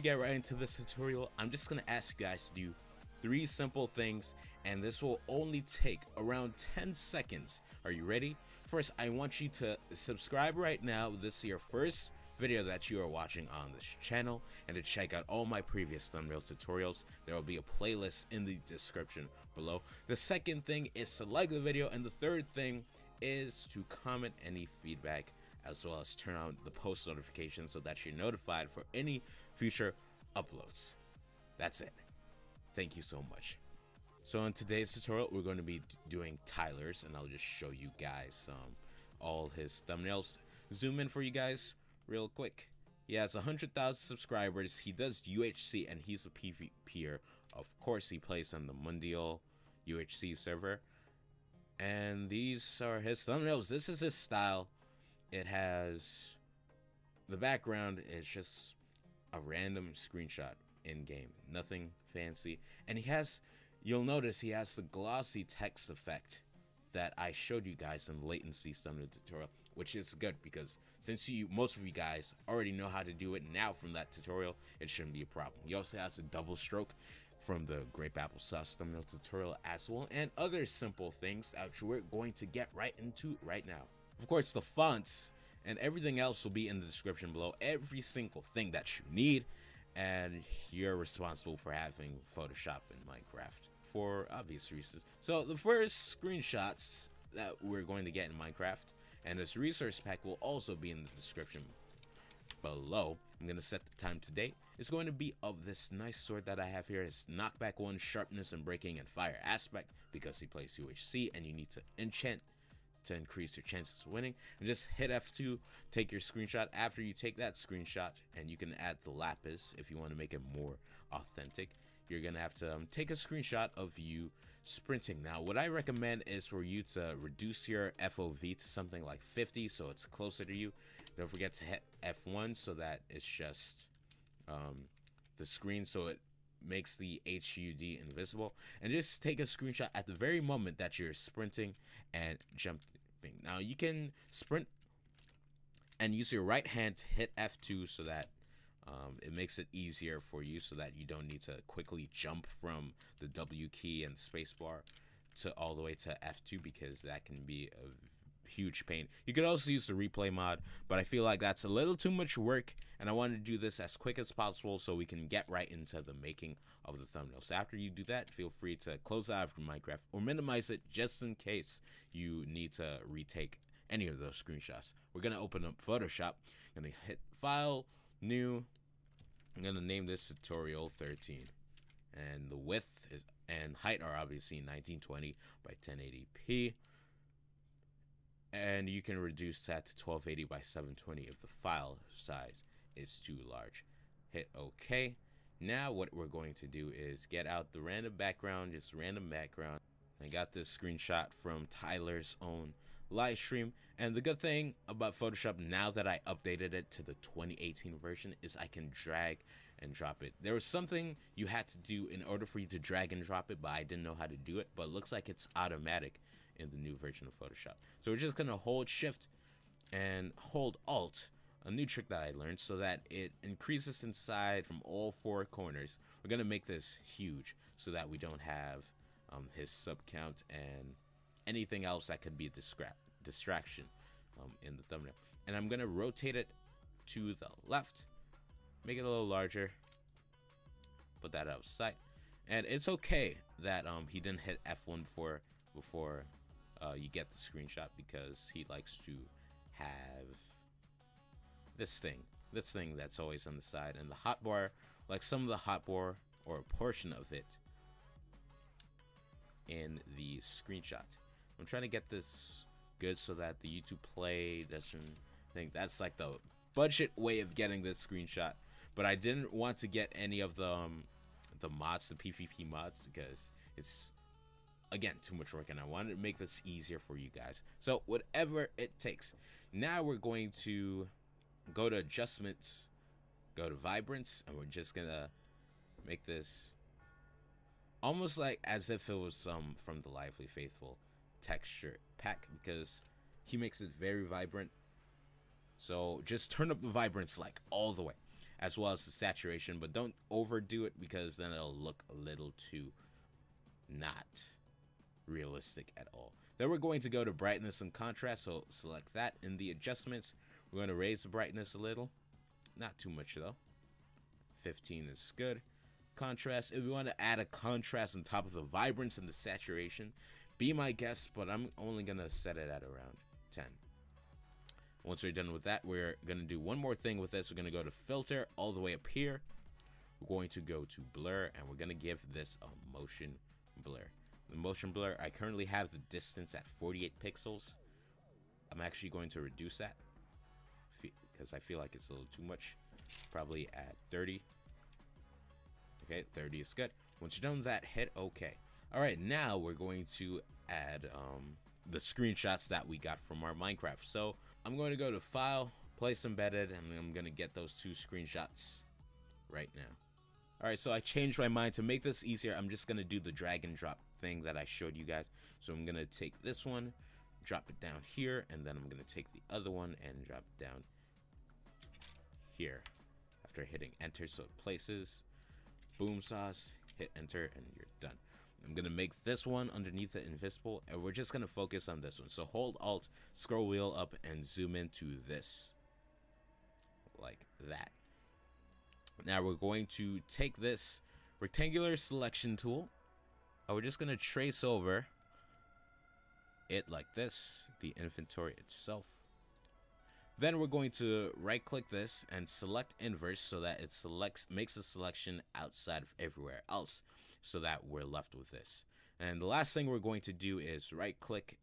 we get right into this tutorial, I'm just gonna ask you guys to do 3 simple things, and this will only take around 10 seconds. Are you ready? First, I want you to subscribe right now. This is your first video that you are watching on this channel, and to check out all my previous thumbnail tutorials. There will be a playlist in the description below. The second thing is to like the video, and the third thing is to comment any feedback, as well as turn on the post notifications so that you're notified for any future uploads. That's it. Thank you so much. So in today's tutorial, we're going to be doing Tylarzz, and I'll just show you guys all his thumbnails. Zoom in for you guys real quick. He has 100,000 subscribers. He does UHC, and he's a PvPer. Of course, he plays on the Mundial UHC server. And these are his thumbnails. This is his style. It has, the background is just a random screenshot in game, nothing fancy. And he has, you'll notice he has the glossy text effect that I showed you guys in the LATENCI thumbnail tutorial, which is good because since most of you guys already know how to do it now from that tutorial, it shouldn't be a problem. He also has a double stroke from the grape applesauce thumbnail tutorial as well, and other simple things that we're going to get right into right now. Of course, the fonts and everything else will be in the description below, every single thing that you need, and you're responsible for having Photoshop in Minecraft for obvious reasons. So the first screenshots that we're going to get in Minecraft, and this resource pack will also be in the description below. I'm going to set the time to date. It's going to be of this nice sword that I have here. It's knockback 1, sharpness and breaking, and fire aspect, because he plays UHC and you need to enchant to increase your chances of winning. And just hit F2, take your screenshot. After you take that screenshot, and you can add the lapis if you want to make it more authentic, you're gonna have to take a screenshot of you sprinting. Now what I recommend is for you to reduce your FOV to something like 50 so it's closer to you. Don't forget to hit F1 so that it's just the screen, so it makes the HUD invisible, and just take a screenshot at the very moment that you're sprinting and jumping. Now you can sprint and use your right hand to hit F2 so that it makes it easier for you, so that you don't need to quickly jump from the W key and spacebar to all the way to F2, because that can be a huge pain. You could also use the replay mod, but I feel like that's a little too much work, and I wanted to do this as quick as possible so we can get right into the making of the thumbnail. So after you do that, feel free to close out of Minecraft or minimize it just in case you need to retake any of those screenshots. We're gonna open up Photoshop. I'm gonna hit File, New. I'm gonna name this tutorial 13, and the width is and height are obviously 1920 by 1080p, and you can reduce that to 1280 by 720 if the file size is too large. Hit OK. Now what we're going to do is get out the random background, just random background. I got this screenshot from Tylarz's own live stream, and the good thing about Photoshop now that I updated it to the 2018 version is I can drag and drop it. There was something you had to do in order for you to drag and drop it, but I didn't know how to do it, but it looks like it's automatic in the new version of Photoshop. So we're just gonna hold Shift and hold Alt, a new trick that I learned, so that it increases inside from all 4 corners. We're gonna make this huge so that we don't have his sub count and anything else that could be a distraction in the thumbnail. And I'm gonna rotate it to the left, make it a little larger, put that out of sight. And it's okay that he didn't hit F1 before you get the screenshot, because he likes to have this thing that's always on the side, and the hotbar, like some of the hotbar or a portion of it in the screenshot. I'm trying to get this good so that the YouTube play doesn't think that's like the budget way of getting this screenshot, but I didn't want to get any of the mods, the PvP mods, because it's again too much work, and I wanted to make this easier for you guys. So whatever it takes. Now we're going to go to adjustments, go to vibrance, and we're just gonna make this almost like as if it was from the Lively Faithful texture pack, because he makes it very vibrant. So just turn up the vibrance like all the way. as well as the saturation, but don't overdo it because then it'll look a little too not realistic at all. Then we're going to go to brightness and contrast, so select that. In the adjustments, we're going to raise the brightness a little, not too much though. 15 is good. Contrast, if we want to add a contrast on top of the vibrance and the saturation, be my guest, but I'm only going to set it at around 10. Once we're done with that, we're going to do one more thing with this. We're going to go to filter all the way up here. We're going to go to blur, and we're going to give this a motion blur. The motion blur, I currently have the distance at 48 pixels. I'm actually going to reduce that because I feel like it's a little too much. Probably at 30. Okay, 30 is good. Once you're done with that, hit OK. All right, now we're going to add the screenshots that we got from our Minecraft. So I'm going to go to File, Place Embedded, and I'm going to get those 2 screenshots right now. All right, so I changed my mind. To make this easier, I'm just going to do the drag and drop thing that I showed you guys. So I'm going to take this one, drop it down here, and then I'm going to take the other one and drop it down here. After hitting enter, so it places. Boom sauce, hit enter, and you're done. I'm gonna make this one underneath it invisible, and we're just gonna focus on this one. So hold alt, scroll wheel up, and zoom into this like that. Now we're going to take this rectangular selection tool, and we're just gonna trace over it like this, the inventory itself. Then we're going to right click this and select inverse so that it makes a selection outside of everywhere else, so that we're left with this. And the last thing we're going to do is right click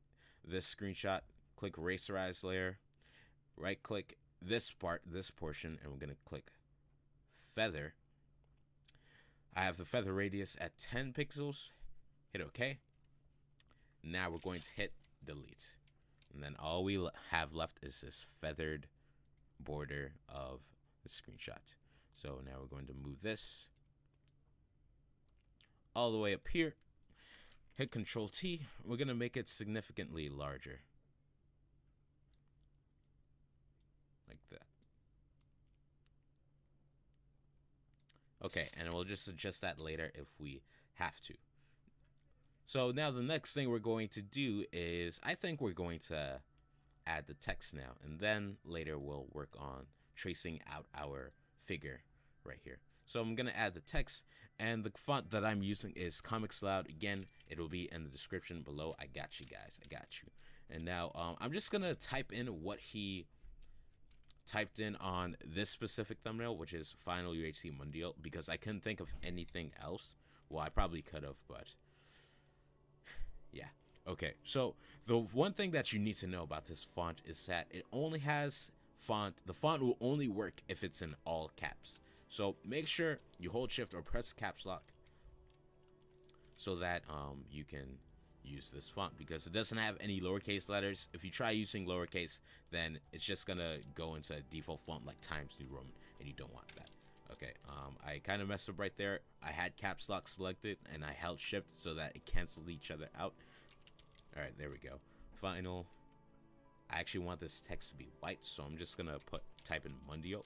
this screenshot, click rasterize layer, right click this portion, and we're going to click feather. I have the feather radius at 10 pixels. Hit OK. Now we're going to hit delete. And then all we have left is this feathered border of the screenshot. So now we're going to move this all the way up here. Hit Control T. We're going to make it significantly larger. Like that. Okay, and we'll just adjust that later if we have to. So now the next thing we're going to do is, I think we're going to add the text now, and then later we'll work on tracing out our figure right here. So I'm gonna add the text, and the font that I'm using is Comics Loud. Again, it will be in the description below. I got you guys, I got you. And now I'm just gonna type in what he typed in on this specific thumbnail, which is Final UHC Mundial, because I couldn't think of anything else. Well, I probably could have, but yeah. Okay, so the one thing that you need to know about this font is that it only has the font will only work if it's in all caps. So make sure you hold shift or press caps lock so that you can use this font, because it doesn't have any lowercase letters. If you try using lowercase, then it's just gonna go into a default font like Times New Roman, and you don't want that. Okay, I kind of messed up right there. I had caps lock selected and I held shift so that it canceled each other out. All right, there we go. Final. I actually want this text to be white, so I'm just gonna type in Mundial,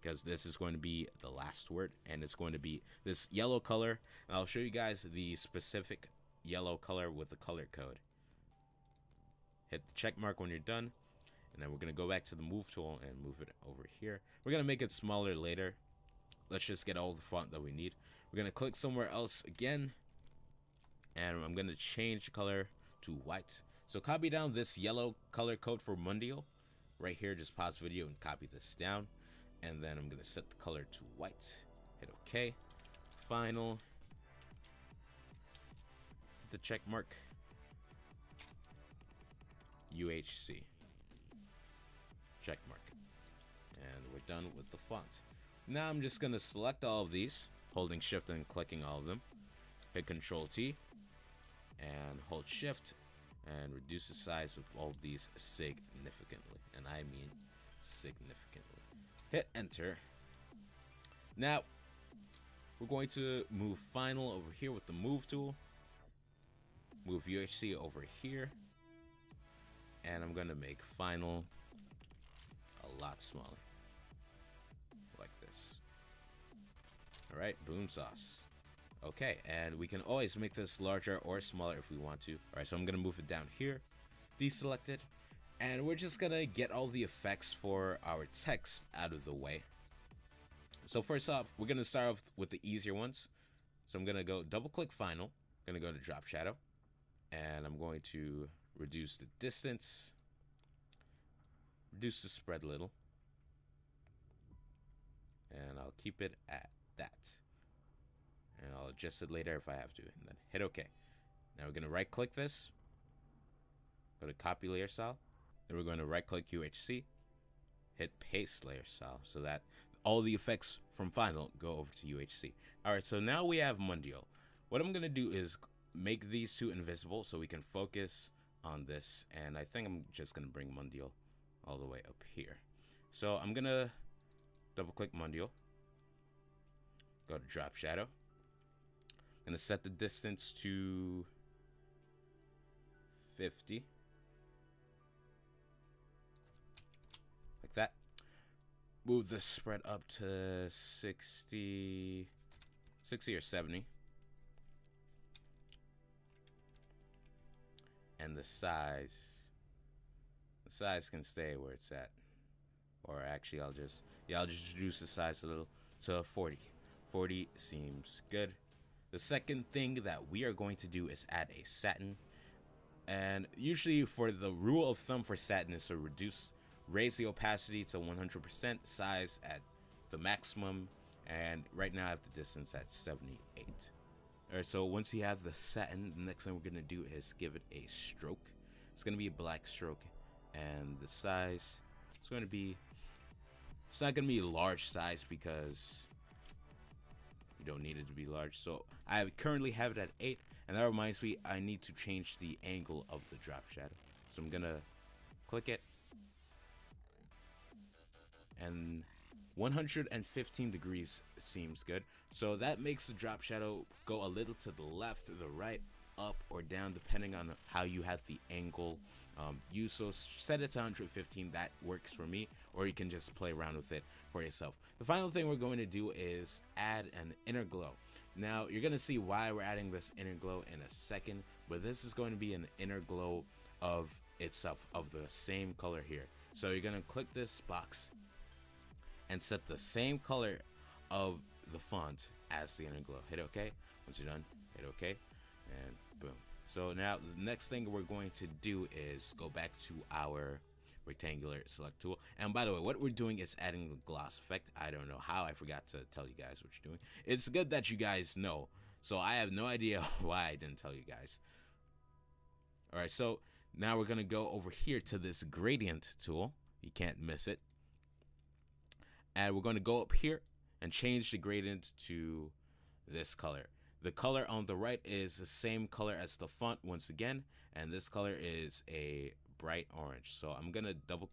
because this is going to be the last word, and it's going to be this yellow color. And I'll show you guys the specific yellow color with the color code. Hit the check mark when you're done, and then we're gonna go back to the move tool and move it over here. We're gonna make it smaller later. Let's just get all the font that we need. We're gonna click somewhere else again, and I'm gonna change the color to white. So copy down this yellow color code for Mundial right here. Just pause video and copy this down, and then I'm gonna set the color to white. Hit OK. Final. The check mark. UHC. Check mark. And we're done with the font. Now I'm just gonna select all of these, holding shift and clicking all of them. Hit Control T and hold shift and reduce the size of all of these significantly, and I mean significantly. Hit enter. Now we're going to move final over here with the move tool, move UHC over here, and I'm gonna make final a lot smaller like this. All right, boom sauce. Okay, and we can always make this larger or smaller if we want to. All right, so I'm gonna move it down here, deselect it, and we're just gonna get all the effects for our text out of the way. So first off, we're gonna start off with the easier ones. So I'm gonna go double click final, gonna go to drop shadow, and I'm going to reduce the distance, reduce the spread a little, and I'll keep it at that. And I'll adjust it later if I have to, and then hit OK. Now we're going to right click this, go to copy layer style, then we're going to right click UHC, hit paste layer style, so that all the effects from final go over to UHC. Alright, so now we have Mundial. What I'm going to do is make these two invisible so we can focus on this, and I think I'm just going to bring Mundial all the way up here. So I'm going to double click Mundial, go to drop shadow. I'm gonna set the distance to 50, like that. Move the spread up to 60 or 70, and the size can stay where it's at, or actually I'll just reduce the size a little to 40. 40 seems good. The second thing that we are going to do is add a satin, and usually for the rule of thumb for satin is to raise the opacity to 100%, size at the maximum, and right now I have the distance at 78. Alright, so once you have the satin, the next thing we're going to do is give it a stroke. It's going to be a black stroke, and the size is going to be, it's not going to be a large size because you don't need it to be large. So I currently have it at 8, and that reminds me I need to change the angle of the drop shadow. So I'm gonna click it, and 115 degrees seems good. So that makes the drop shadow go a little to the left, the right, up or down depending on how you have the angle used. So set it to 115, that works for me, or you can just play around with it for yourself. The final thing we're going to do is add an inner glow. Now you're gonna see why we're adding this inner glow in a second, but this is going to be an inner glow of itself, of the same color here. So you're gonna click this box and set the same color of the font as the inner glow. Hit OK. Once you're done, hit OK, and boom. So now the next thing we're going to do is go back to our rectangular select tool. And by the way, what we're doing is adding the gloss effect. I don't know how, I forgot to tell you guys what you're doing. It's good that you guys know, so I have no idea why I didn't tell you guys. Alright, so now we're gonna go over here to this gradient tool. You can't miss it. And we're going to go up here and change the gradient to this color. The color on the right is the same color as the font once again, and this color is a bright orange. So I'm gonna double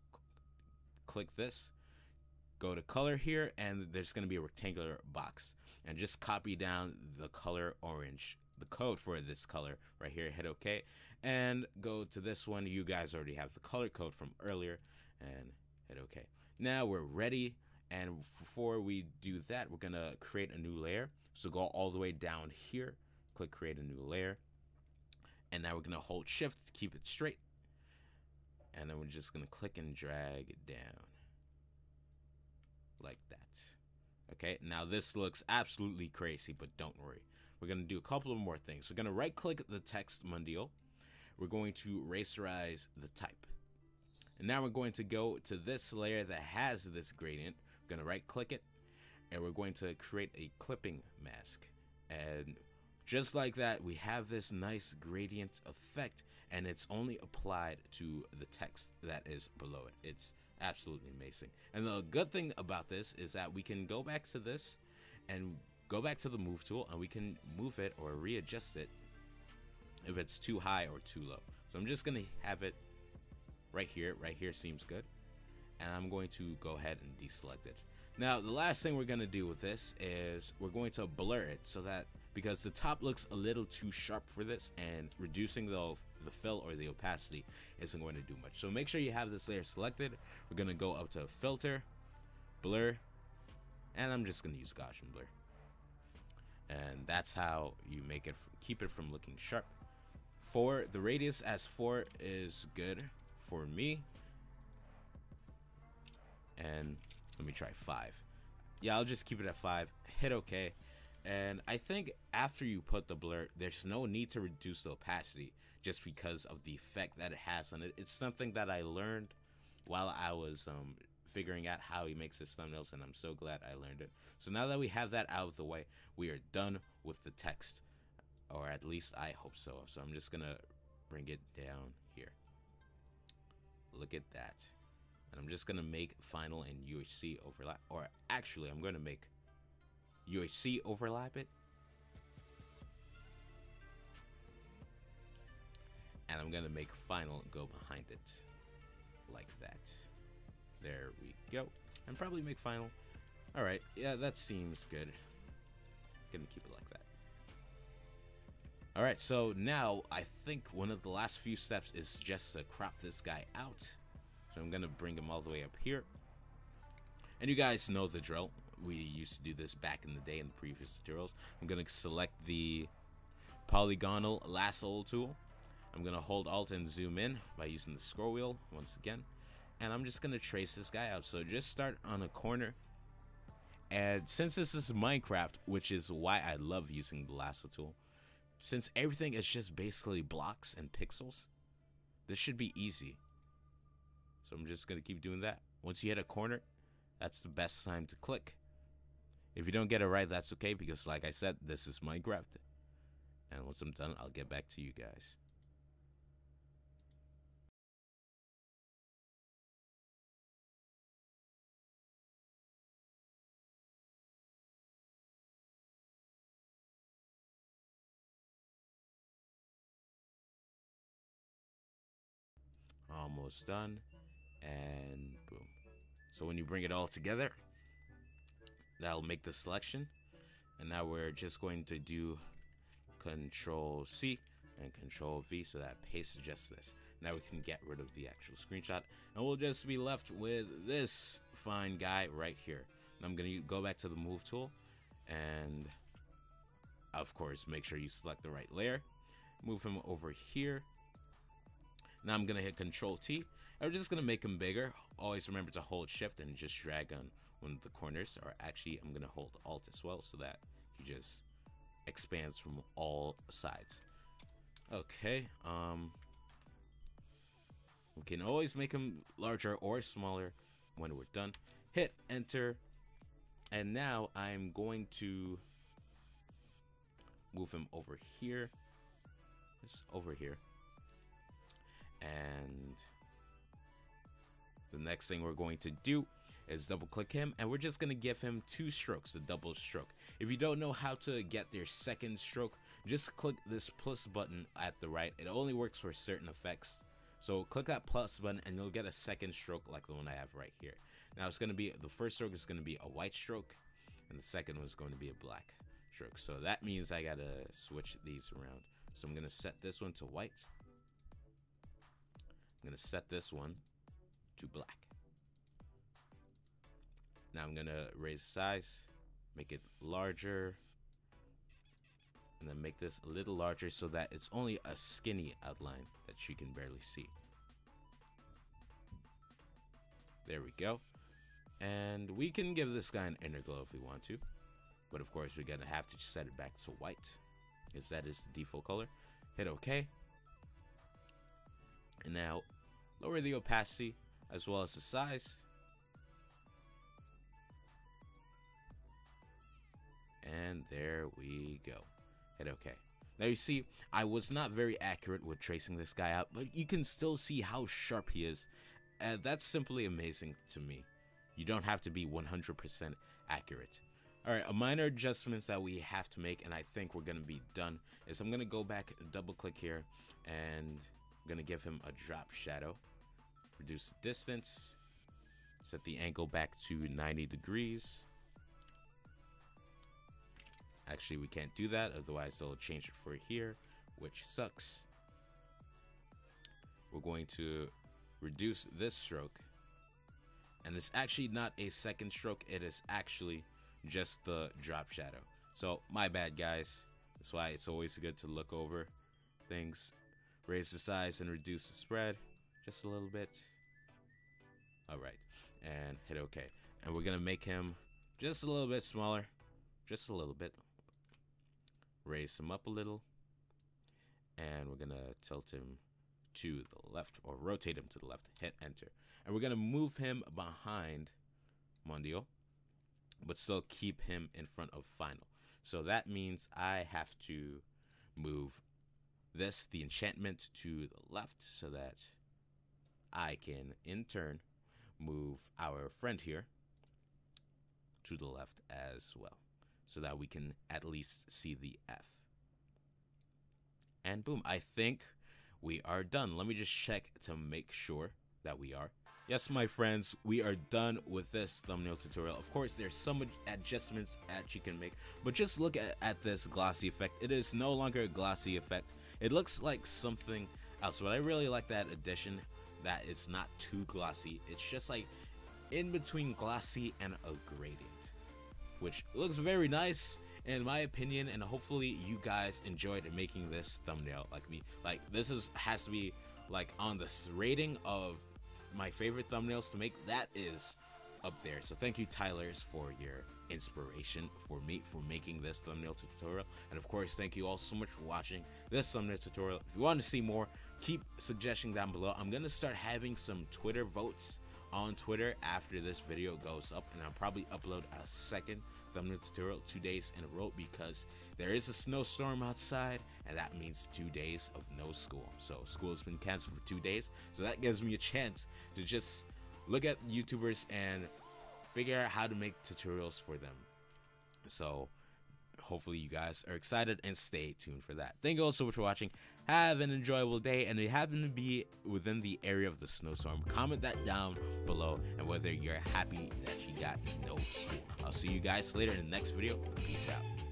click this, go to color here, and there's gonna be a rectangular box, and just copy down the color orange, the code for this color right here. Hit OK, and go to this one. You guys already have the color code from earlier, and hit OK. Now we're ready, and before we do that, we're gonna create a new layer. So go all the way down here, click create a new layer, and now we're gonna hold shift to keep it straight, and then we're just gonna click and drag it down like that. Okay, now this looks absolutely crazy, but don't worry, we're gonna do a couple of more things. We're gonna right click the text Mundial, we're going to rasterize the type, and now we're going to go to this layer that has this gradient. We're gonna right click it, and we're going to create a clipping mask, and just like that we have this nice gradient effect, and it's only applied to the text that is below it. It's absolutely amazing. And the good thing about this is that we can go back to this and go back to the move tool, and we can move it or readjust it if it's too high or too low. So I'm just gonna have it right here. Right here seems good, and I'm going to go ahead and deselect it. Now the last thing we're gonna do with this is we're going to blur it, so that because the top looks a little too sharp for this, and reducing the fill or the opacity isn't going to do much. So make sure you have this layer selected. We're gonna go up to filter, blur, and I'm just gonna use Gaussian blur. and that's how you make it, keep it from looking sharp. 4, the radius as 4 is good for me, and let me try 5. Yeah, I'll just keep it at 5. Hit OK, and I think after you put the blur, there's no need to reduce the opacity just because of the effect that it has on it. It's something that I learned while I was figuring out how he makes his thumbnails, and I'm so glad I learned it. So now that we have that out of the way, we are done with the text, or at least I hope so. So I'm just gonna bring it down here. Look at that. And I'm just gonna make final and UHC overlap, or actually I'm gonna make UHC overlap it, and I'm gonna make final go behind it like that. There we go. And probably make final. All right, yeah, that seems good. Gonna keep it like that. All right, so now I think one of the last few steps is just to crop this guy out. So I'm gonna bring him all the way up here. And you guys know the drill. We used to do this back in the day in the previous tutorials. I'm gonna select the polygonal lasso tool. I'm gonna hold Alt and zoom in by using the scroll wheel once again. And I'm just gonna trace this guy out. So just start on a corner. And since this is Minecraft, which is why I love using the lasso tool, since everything is just basically blocks and pixels, this should be easy. So I'm just gonna keep doing that. Once you hit a corner, that's the best time to click. If you don't get it right, that's okay, because like I said, this is Minecraft. And once I'm done, I'll get back to you guys. Almost done, and boom. So when you bring it all together, that'll make the selection. And now we're just going to do Control C and Control V, so that pastes just this. Now we can get rid of the actual screenshot, and we'll just be left with this fine guy right here. And I'm gonna go back to the move tool, and of course make sure you select the right layer. Move him over here. Now I'm gonna hit Control T, and we're just gonna make him bigger. Always remember to hold Shift and just drag on one of the corners, or actually I'm gonna hold Alt as well, so that he just expands from all sides. Okay, we can always make him larger or smaller when we're done. Hit Enter, and now I'm going to move him over here. Just over here. And the next thing we're going to do is double click him, and we're just going to give him 2 strokes, the double stroke. If you don't know how to get their second stroke, just click this plus button at the right. It only works for certain effects. So click that plus button and you'll get a second stroke like the one I have right here. Now it's going to be, the first stroke is going to be a white stroke, and the second one is going to be a black stroke. So that means I got to switch these around. So I'm going to set this one to white. I'm going to set this one to black. Now I'm going to raise size, make it larger, and then make this a little larger so that it's only a skinny outline that you can barely see. There we go. And we can give this guy an inner glow if we want to. But of course, we're going to have to set it back to white, because that is the default color. Hit OK. And now lower the opacity as well as the size. And there we go. Hit OK. Now you see, I was not very accurate with tracing this guy out, but you can still see how sharp he is. That's simply amazing to me. You don't have to be 100% accurate. Alright, a minor adjustments that we have to make, and I think we're going to be done, is I'm going to go back, double click here, and I'm going to give him a drop shadow. Reduce the distance. Set the angle back to 90 degrees. Actually, we can't do that, otherwise they'll change it for here, which sucks. We're going to reduce this stroke. And it's actually not a second stroke, it is actually just the drop shadow. So my bad, guys. That's why it's always good to look over things. Raise the size and reduce the spread just a little bit. Alright, and hit OK. And we're gonna make him just a little bit smaller. Just a little bit. Raise him up a little. And we're gonna tilt him to the left, or rotate him to the left. Hit enter. And we're gonna move him behind Mondio, but still keep him in front of final. So that means I have to move this, the enchantment, to the left, so that I can in turn move our friend here to the left as well, so that we can at least see the F. And boom, I think we are done. Let me just check to make sure that we are. Yes, my friends, we are done with this thumbnail tutorial. Of course, there's some adjustments that you can make, but just look at this glossy effect. It is no longer a glossy effect. It looks like something else, but I really like that addition, that it's not too glossy. It's just like in between glossy and a gradient, which looks very nice in my opinion, and hopefully you guys enjoyed making this thumbnail like me. Like, this has to be like on the rating of my favorite thumbnails to make. That is up there. So thank you, Tylarzz, for your inspiration for making this thumbnail tutorial. And of course, thank you all so much for watching this thumbnail tutorial. If you want to see more, keep suggesting down below. I'm gonna start having some Twitter votes on Twitter after this video goes up, and I'll probably upload a second thumbnail tutorial 2 days in a row, because there is a snowstorm outside, and that means 2 days of no school. So school has been canceled for 2 days, so that gives me a chance to just look at YouTubers and figure out how to make tutorials for them. So hopefully you guys are excited, and stay tuned for that. Thank you all so much for watching. Have an enjoyable day, and if you happen to be within the area of the snowstorm, comment that down below, and whether you're happy that you got no school. I'll see you guys later in the next video. Peace out.